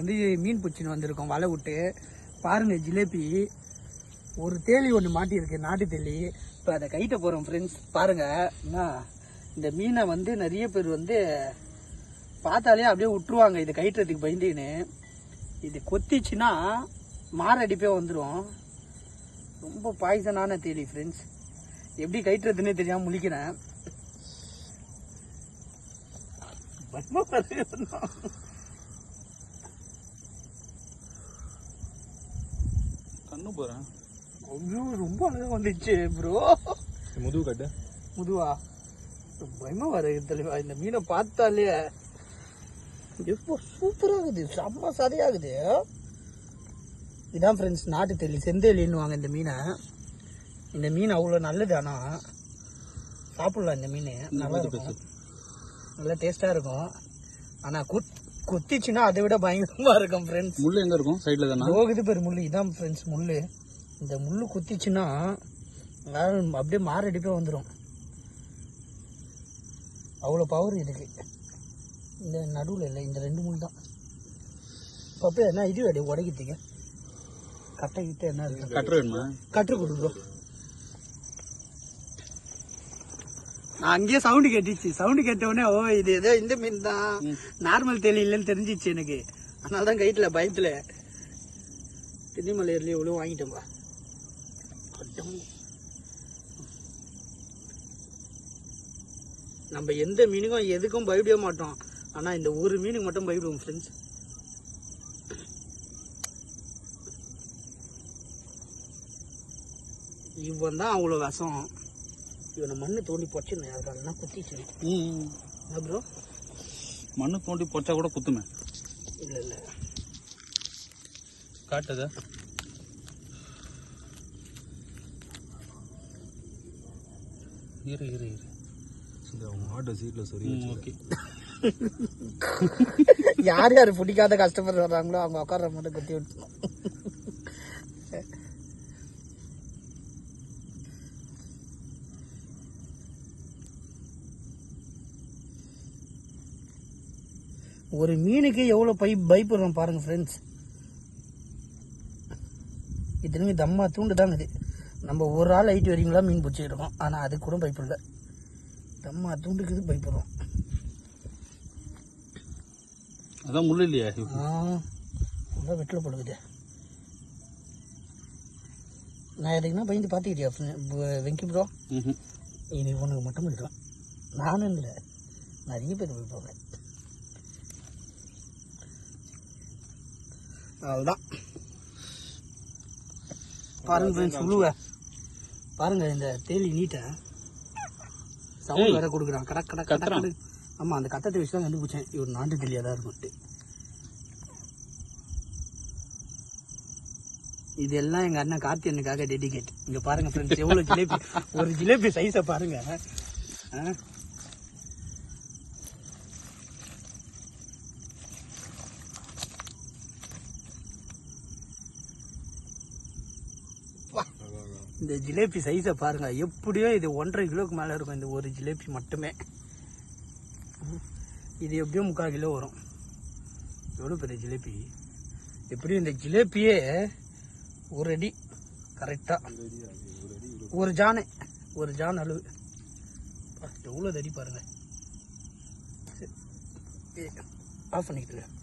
வந்து மீன் பிடிச்சின்னு வந்திருக்கோம் வலை விட்டு. பாருங்க ஜிலேபி ஒரு தேலி ஒன்று மாட்டியிருக்கு, நாட்டு தேலி. இப்போ அதை கைட்ட போகிறோம் ஃப்ரெண்ட்ஸ். பாருங்க என்ன இந்த மீனை வந்து நிறைய பேர் வந்து பார்த்தாலே அப்படியே விட்டுருவாங்க இது கைட்டுறதுக்கு பயந்துன்னு. இது கொத்திச்சுன்னா மாரடிப்பே வந்துடும். ரொம்ப பாய்சனான தேலி ஃப்ரெண்ட்ஸ். எப்படி கைட்டுறதுன்னே தெரியாமல் முழிக்கிறேன். கண்ணு போறேன். ஐயோ ரொம்ப அழகா வந்துச்சு ப்ரோ. முதுகு கட்டு. முதுவா பயமா வர தெளிவா. இந்த மீனை பார்த்தாலே எப்போ சூப்பரா இருக்குது, செம்ம சதையாகுது. இதான் ஃப்ரெண்ட்ஸ் நாட்டு தேலி, செந்தேலின்னு வாங்க இந்த மீனை. இந்த மீன் அவ்வளோ நல்லது. ஆனால் சாப்பிடலாம் இந்த மீன், நல்லா இருக்கும், நல்லா டேஸ்ட்டாக இருக்கும். ஆனால் கொத்திச்சுன்னா அதை விட பயங்கரமாக இருக்கும் ஃப்ரெண்ட்ஸ். முள் எங்கே இருக்கும்? சைடில் தானே போகுது பேர் முள். இதான் ஃப்ரெண்ட்ஸ் முள். இந்த முள் குத்திச்சுன்னா அப்படியே மாரடிப்பே வந்துடும். அவ்வளோ பவர் இதுக்கு. இந்த நடுவில் இல்லை, இந்த 2 முள் தான். அப்போ என்ன இது வேடி உடைக்கிறதுக்கு கட்டை கிட்ட என்ன இருக்கு? கட்டுற வேணுமா? கட்டு கொடுக்குறோம். நான் அங்கேயே சவுண்டு கேட்டுச்சு. சவுண்டு கேட்டவுடனே ஓ இது ஏதோ இந்த மீன் தான், நார்மல் தேலி இல்லைன்னு தெரிஞ்சிச்சு எனக்கு. அதனால தான் கைட்டில் பயத்தில் திண்ணிமலையிலேயே இவ்வளோ வாங்கிட்டோம்பா. நம்ம எந்த மீனுக்கும் எதுக்கும் பயப்படவே மாட்டோம். ஆனால் இந்த ஒரு மீனுக்கு மட்டும் பயப்படுவோம் ஃப்ரெண்ட்ஸ். இவன் தான் அவ்வளோ விஷம். இவனை மண்ணு தோண்டி பொச்சுன்னு அதெல்லாம் குத்திச்சு. ப்ரோ மண்ணு தோண்டி பொச்சா கூட குத்துமே. இல்லை இல்லை காட்டுதா? இரு இரு இரு. மாட்டை சீட்டில் சரி. ஓகே. யார் யார் பிடிக்காத கஷ்டப்பட்டு வர்றாங்களோ அவங்க உட்கார மட்டும் குத்தி விட்டுணும். ஒரு மீனுக்கு எவ்வளோ பயப்படுறோம் பாருங்க ஃப்ரெண்ட்ஸ். இதுன்னு தம்மா தூண்டு தாங்க இது. நம்ம ஒரு ஆள் ஹைட் வரைக்கும்லாம் மீன் பிடிச்சிருக்கோம். ஆனால் அதுக்கு கூட பயப்படல. தம்மா தூண்டுக்கு இது பயப்படுறோம். அதான் முள் இல்லையா? ரொம்ப வெட்டில் படுக்குது. நான் எதுக்குன்னா பயந்து பார்த்துக்கிட்டியா வெங்கி ப்ரோ? இது உனக்கு மட்டும் போயிடுவேன். நானும் இல்லை, நிறைய பேர் போய்ப்பாங்க. அதுதான் பாருங்க ஃப்ரெண்ட்ஸ். உழுவ பாருங்க இந்த தேலி நீட்டை சவுண்ட் வேற கொடுக்குறான். கடை கடை கடை. ஆமாம், அந்த கட்டத்தை வச்சு தான் கண்டுபிடிச்சேன் இவர் நாட்டு தேலியாக தான் இருக்கும்ட்டு. இதெல்லாம் எங்கள் அண்ணன் கார்த்தி அண்ணனுக்காக டெடிகேட். இங்கே பாருங்க ஃப்ரெண்ட்ஸ் எவ்வளோ ஜிலேபி. ஒரு ஜிலேபி சைஸை பாருங்க. இந்த ஜிலேபி சைஸை பாருங்க. எப்படியோ இது 1.5 கிலோக்கு மேலே இருக்கும் இந்த ஒரு ஜிலேபி மட்டுமே. இது எப்படியோ 3/4 கிலோ வரும். எவ்வளோ பெரிய ஜிலேபி. எப்படியும் இந்த ஜிலேபியே ஒரு அடி கரெக்டாக, ஒரு ஜான் அளவு. எவ்வளோ அடி பாருங்க. ஆஃப் பண்ணிக்கிட்டு